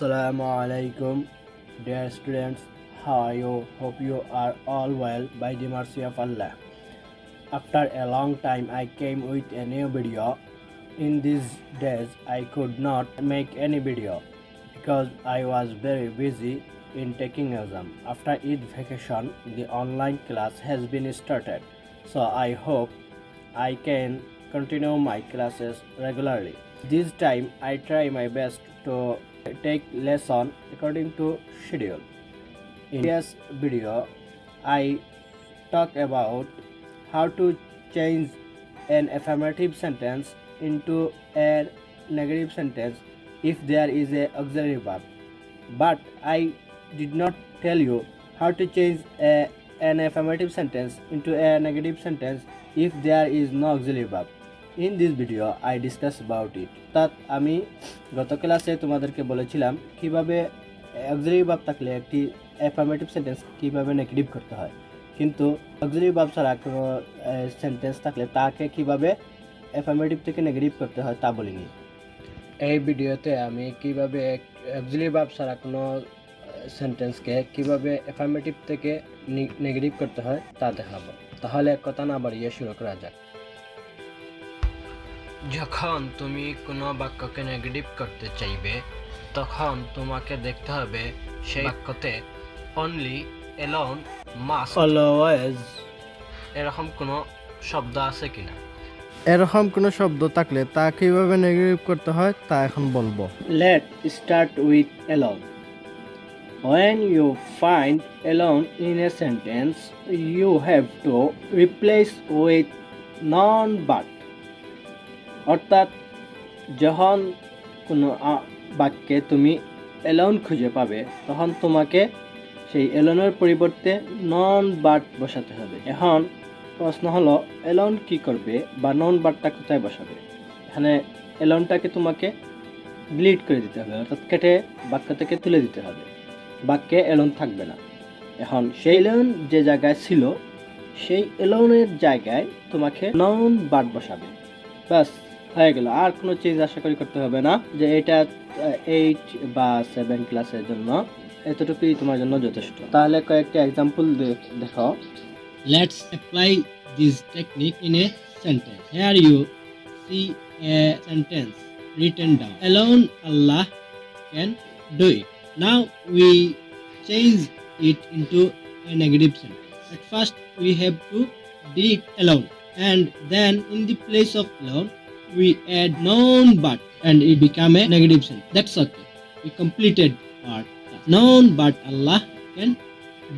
Assalamu alaikum, dear students. How are you? Hope you are all well by the mercy of Allah. After a long time, I came with a new video. In these days, I could not make any video because I was very busy in taking exam. After Eid vacation, the online class has been started. So I hope I can continue my classes regularly. This time, I try my best to take lesson according to schedule. In this video, I talk about how to change an affirmative sentence into a negative sentence if there is a auxiliary verb. But I did not tell you how to change an affirmative sentence into a negative sentence if there is no auxiliary verb. In this video I discuss about it. আমি গত ক্লাসে তোমাদেরকে বলেছিলাম কিভাবে auxiliary verb থাকলে একটি affirmative sentence কিভাবে negative করতে হয়, কিন্তু অক্সিলারি ভার্ব ছাড়া কোনো সেন্টেন্স থাকলে তাকে কিভাবে অ্যাফার্মেটিভ থেকে নেগেটিভ করতে হয় তা বলিনি। এই ভিডিওতে আমি কিভাবে অক্সিলারি ভার্ব ছাড়া কোনো সেন্টেন্সকে কিভাবে অ্যাফার্মেটিভ থেকে নেগেটিভ করতে হয় তা দেখাবো। তাহলে কথা না বাড়িয়ে শুরু করা যাক। যখন তুমি কোনো বাক্যকে নেগেটিভ করতে চাইবে তখন তোমাকে দেখতে হবে সেই বাক্যতে অনলি, অ্যালোন, মাস্ট, অলওয়েজ এরকম কোনো শব্দ আছে কিনা। এরকম কোনো শব্দ থাকলে তা কিভাবে নেগেটিভ করতে হয় তা এখন বলবো। Let start with alone. When you find alone in a sentence, you have to replace with non-but. অর্থাৎ যখন কোনো বাক্যে তুমি এলোন খুঁজে পাবে তখন তোমাকে সেই এলোনের পরিবর্তে নন বাট বসাতে হবে। এখন প্রশ্ন হলো এলোন কি করবে বা নন বাটটা কোথায় বসাবে। এখানে এলোনটাকে তোমাকে ডিলিট করে দিতে হবে, অর্থাৎ কেটে বাক্য থেকে তুলে দিতে হবে, বাক্যে এলোন থাকবে না। এখন সেই এলোন যে জায়গায় ছিল সেই এলোনের জায়গায় তোমাকে নন বাট বসাবে। বাস হয়ে গেল, আর কোনো চেঞ্জ আশা করি করতে হবে না। যে এটা 8 বা 7 ক্লাসের জন্য এতটুকুই তোমার জন্য যথেষ্ট। তাহলে কয়েকটা এক্সাম্পল দেখো। Let's apply this technique in a sentence. Here you see a sentence written down. Alone Allah can do it. Now we change it into a negative sentence. At first we have to delete alone, and then in the place of alone we add non but and it become a negative sentence. That's okay. We completed our task. Non but Allah can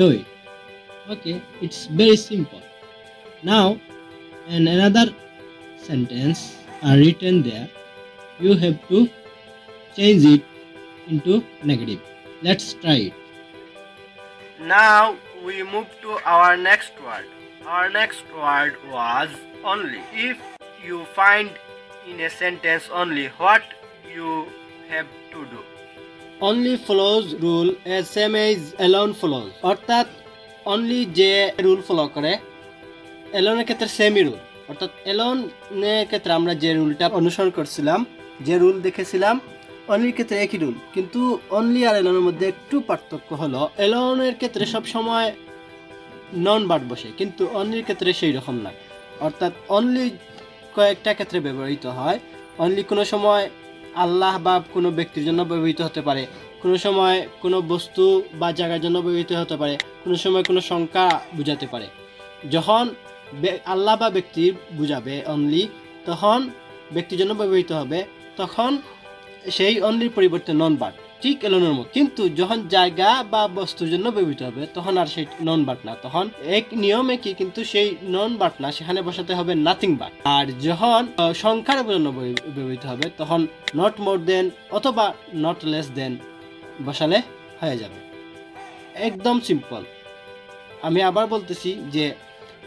do it. Okay, it's very simple. Now, and another sentence are written there. You have to change it into negative. Let's try it. Now we move to our next word. Our next word was only. If you find in a sentence only, what you have to do? Only follows rule as same as alone follows. অর্থাৎ only যে rule follow করে এলোনের ক্ষেত্রে সেমই rule. অর্থাৎ এলোনের ক্ষেত্রে আমরা যে রুলটা অনুসরণ করছিলাম, যে রুল দেখেছিলাম, অনলির ক্ষেত্রে একই রুল, কিন্তু অনলি আর এলোনের মধ্যে একটু পার্থক্য হলো এলোনের ক্ষেত্রে সবসময় নন বাট বসে, কিন্তু অনলির ক্ষেত্রে সেই রকম না। অর্থাৎ অনলি কয়েকটা ক্ষেত্রে ব্যবহৃত হয়। অনলি কোনো সময় আল্লাহ বা কোনো ব্যক্তির জন্য ব্যবহৃত হতে পারে, কোনো সময় কোনো বস্তু বা জায়গার জন্য ব্যবহৃত হতে পারে, কোনো সময় কোনো সংখ্যা বোঝাতে পারে। যখন আল্লাহ বা ব্যক্তি বুঝাবে অনলি, তখন ব্যক্তির জন্য ব্যবহৃত হবে, তখন সেই অনলির পরিবর্তে নন বাট, ঠিক এলোনের মতো। কিন্তু যখন জায়গা বা বস্তুর জন্য ব্যবহৃত হবে তখন আর সেই নন বাট না, তখন এক নিয়মে কি কিন্তু সেই নন বাট না, সেখানে বসাতে হবে নাথিং বাট। আর যখন সংখ্যার জন্য ব্যবহৃত হবে তখন নট মোর দেন অথবা নট লেস দেন বসালে হয়ে যাবে। একদম সিম্পল। আমি আবার বলতেছি যে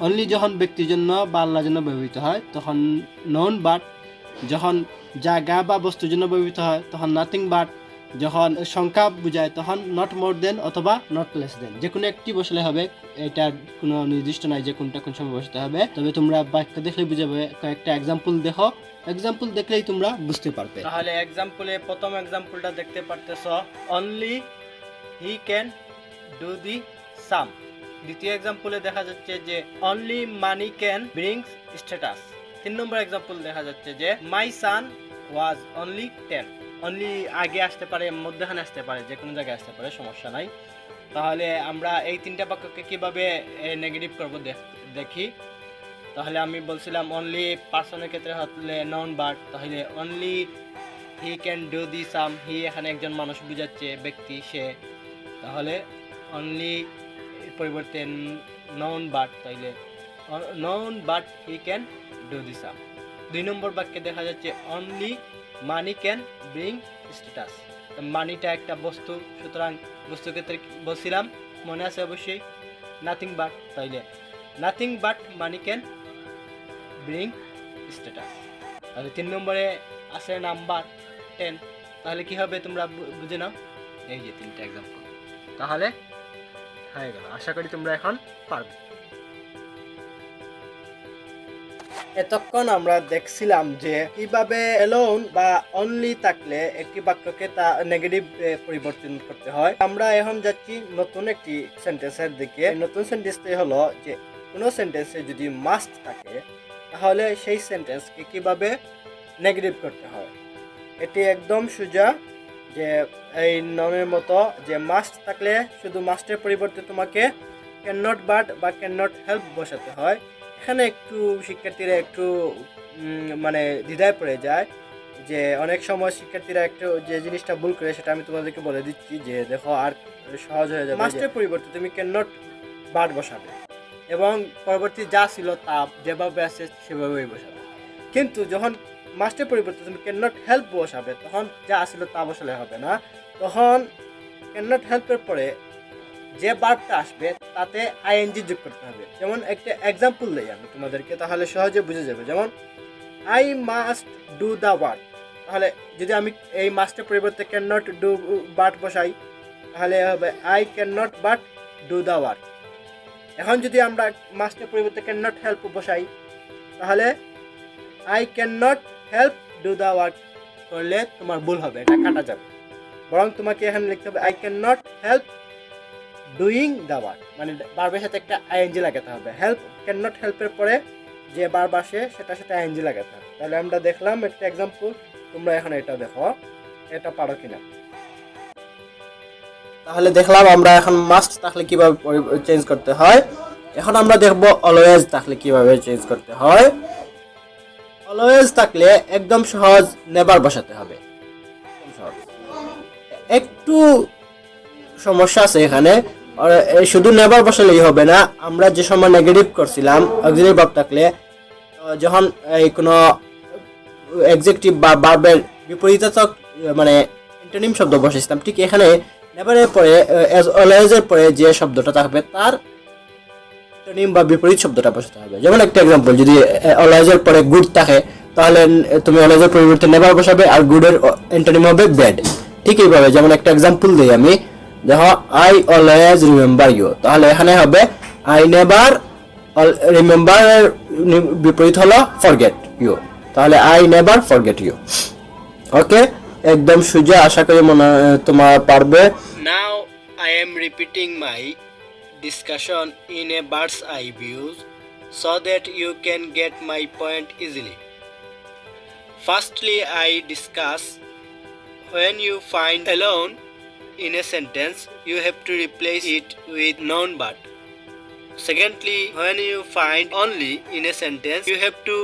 অনলি যখন ব্যক্তির জন্য বা আল্লাহর জন্য ব্যবহৃত হয় তখন নন বাট, যখন জায়গা বা বস্তুর জন্য ব্যবহৃত হয় তখন নাথিং বাট, যখন সংখ্যা বোঝায় তখন নট মোর দেন অথবা নট লেস দেন যে কোনো একটি বসলে হবে। এটা কোনো নির্দিষ্ট নাই যে কোনটা কোন সময় বসতে হবে, তবে তোমরা বাক্য দেখলে বুঝাবে। কয়েকটা এক্সাম্পল দেখো, এক্সাম্পল দেখলেই তোমরা বুঝতে পারবে। তাহলে এক্সাম্পলে প্রথম এক্সাম্পলটা দেখতে পারতেছো, only he can do the same. দ্বিতীয় এক্সাম্পলে দেখা যাচ্ছে যে only money can brings status. 3 নম্বর এক্সাম্পল দেখা যাচ্ছে যে মাই সান ওয়াজ অনলি 10। অনলি আগে আসতে পারে, মধ্যখানে আসতে পারে, যে কোনো জায়গায় আসতে পারে, সমস্যা নাই। তাহলে আমরা এই 3টা বাক্যকে কিভাবে নেগেটিভ করব দেখি। তাহলে আমি বলছিলাম অনলি পার্সনের ক্ষেত্রে হলে নাউন বাট, তাহলে only he can do the sum, he এখানে একজন মানুষ বোঝাচ্ছে, ব্যক্তি, সে। তাহলে অনলি পরিবর্তে নাউন বাট, তাইলে none but he can do the sum. 2 নম্বর বাক্যে দেখা যাচ্ছে only money can bring status. মানিটা একটা বস্তু, সুতরাং বস্তু ক্ষেত্রে বলছিলাম, মনে আছে অবশ্যই, নাথিং বাট, তাইলে nothing but money can bring status. তাহলে 3 নম্বরে আছে নাম্বার 10। তাহলে কি হবে তোমরা বুঝে নাও, এই যে 3টা এক্সাম্পল। তাহলে হয়ে গেল, আশা করি তোমরা এখন পারবে। এতক্ষণ আমরা দেখছিলাম যে কিভাবে অ্যালোন বা অনলি থাকলে একটি বাক্যকে তা নেগেটিভ পরিবর্তন করতে হয়। আমরা এখন যাচ্ছি নতুন একটি সেন্টেন্সের দিকে। নতুন সেন্টেন্সটি হলো যে কোনো সেন্টেন্সে যদি মাস্ট থাকে তাহলে সেই সেন্টেন্সকে কিভাবে নেগেটিভ করতে হয়। এটি একদম সোজা, যে এই নাউনের মতো, যে মাস্ট থাকলে শুধু মাস্টের পরিবর্তে তোমাকে ক্যান নট বাট বা ক্যান নট হেল্প বসাতে হয়। এখানে একটু শিক্ষার্থীরা একটু মানে দ্বিধায় পড়ে যায়, যে অনেক সময় শিক্ষার্থীরা একটু যে জিনিসটা ভুল করে সেটা আমি তোমাদেরকে বলে দিচ্ছি, যে দেখো আর সহজ হয়ে যাবে। মাস্টের পরিবর্তে তুমি ক্যান নট বাট বসাবে এবং পরবর্তী যা ছিল তা যেভাবে আছে সেভাবেই বসাবে। কিন্তু যখন মাস্টের পরিবর্তে তুমি ক্যান নট হেল্প বসাবে তখন যা আসলে তা বসালে হবে না। তখন ক্যান নট হেল্পের পরে যে ভার্বটা আসবে তাতে আইএনজি যোগ করতে হবে। যেমন একটা এক্সাম্পল দেই আমি তোমাদেরকে, তাহলে সহজে বুঝে যাবে। যেমন I must do the work, তাহলে যদি আমি এই মাস্টের পরিবর্তে ক্যান নট ডু বাট বসাই তাহলে হবে I can not but do the work. এখন যদি আমরা মাস্টের পরিবর্তে ক্যান নট হেল্প বসাই তাহলে I can not help do the work করলে তোমার ভুল হবে, এটা কাটা যাবে। বরং তোমাকে এখানে লিখতে হবে I can not help doing the work, মানে ভার্বের সাথে একটা আইএনজি লাগাতে হবে। হেল্প, ক্যান নট হেল্পের পরে যে ভার্ব আসে সেটার সাথে আইএনজি লাগাতে হবে। তাহলে আমরা দেখলাম একটা এক্সাম্পল, তোমরা এখন এটা দেখো এটা পারো কিনা। তাহলে দেখলাম আমরা এখন মাস্ট থাকলে কিভাবে চেঞ্জ করতে হয়। এখন আমরা দেখব অলওয়েজ থাকলে কিভাবে চেঞ্জ করতে হয়। অলওয়েজ থাকলে একদম সহজ, নেভার বসাতে হবে। একটু সমস্যা আছে এখানে, শুধু নেভার বসালেই হবে না। আমরা যে সময় নেগেটিভ করছিলাম অক্সিলারি ভার্ব থাকলে, যখন এই কোনো অ্যাডজেক্টিভ বা ভার্বের বিপরীতার্থক মানে অ্যান্টোনিম শব্দ বসাইছিলাম, ঠিক এখানে নেভারের পরে অলওয়েজের পরে যে শব্দটা থাকবে তার অ্যান্টোনিম বা বিপরীত শব্দটা বসাতে হবে। যেমন একটা এক্সাম্পল, যদি অলওয়েজের পরে গুড থাকে তাহলে তুমি অলওয়েজের পরিবর্তে নেভার বসাবে, আর গুডের অ্যান্টোনিম হবে ব্যাড। ঠিক এইভাবে, যেমন একটা এক্সাম্পল দিই আমি, দেখো আই অলওয়েজ রিমেম্বার ইউ, তাহলে এখানে হবে আই নেভার রিমেম্বার এর বিপরীত হলো ফরগেট ইউ, তাহলে আই নেভার ফরগেট ইউ। ওকে, একদম সোজা, আশা করি তোমরা পারবে। Now I am repeating my discussion in a bird's eye view so that you can get my point easily. Firstly, I discuss when you find alone in a sentence, you have to replace it with noun but. Secondly, when you find only in a sentence, you have to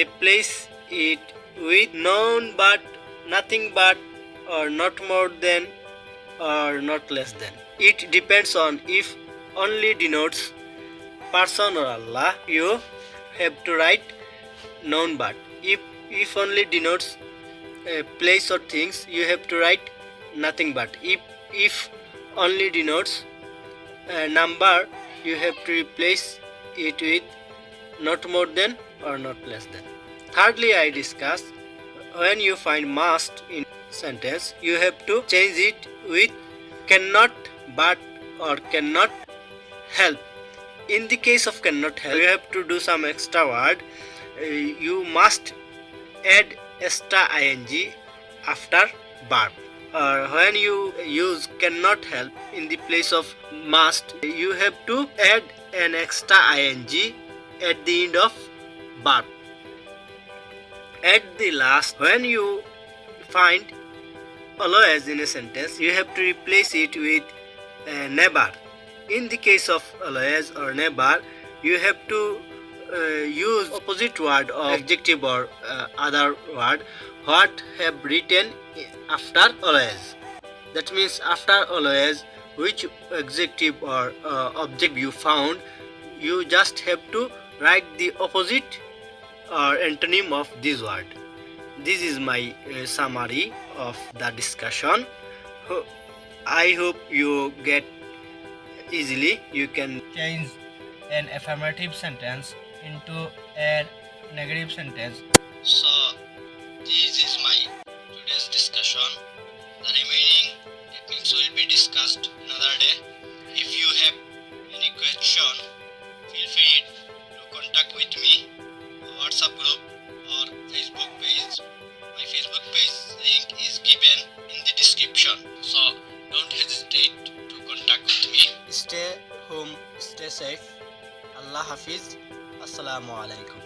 replace it with noun but, nothing but, or not more than, or not less than. It depends on if only denotes person or Allah, you have to write noun but. If only denotes a place or things, you have to write nothing but. If only denotes a number, you have to replace it with not more than or not less than. Thirdly, I discuss when you find must in sentence, you have to change it with cannot but or cannot help. In the case of cannot help, you have to do some extra word. You must add extra ing after verb. Or when you use cannot help in the place of must, you have to add an extra ing at the end of verb. At the last, when you find always in a sentence, you have to replace it with never. In the case of always or never, you have to use opposite word of adjective or other word what have written after always. That means after always, which adjective or object you found, you just have to write the opposite or antonym of this word. This is my summary of the discussion. I hope you get easily. You can change an affirmative sentence into a negative sentence. So this is my today's discussion. The remaining techniques will be discussed another day. If you have any question, feel free to contact with me, WhatsApp group or Facebook page. My Facebook page link is given in the description, so don't hesitate to contact with me. Stay home, stay safe. Allah Hafiz. Assalamu alaikum.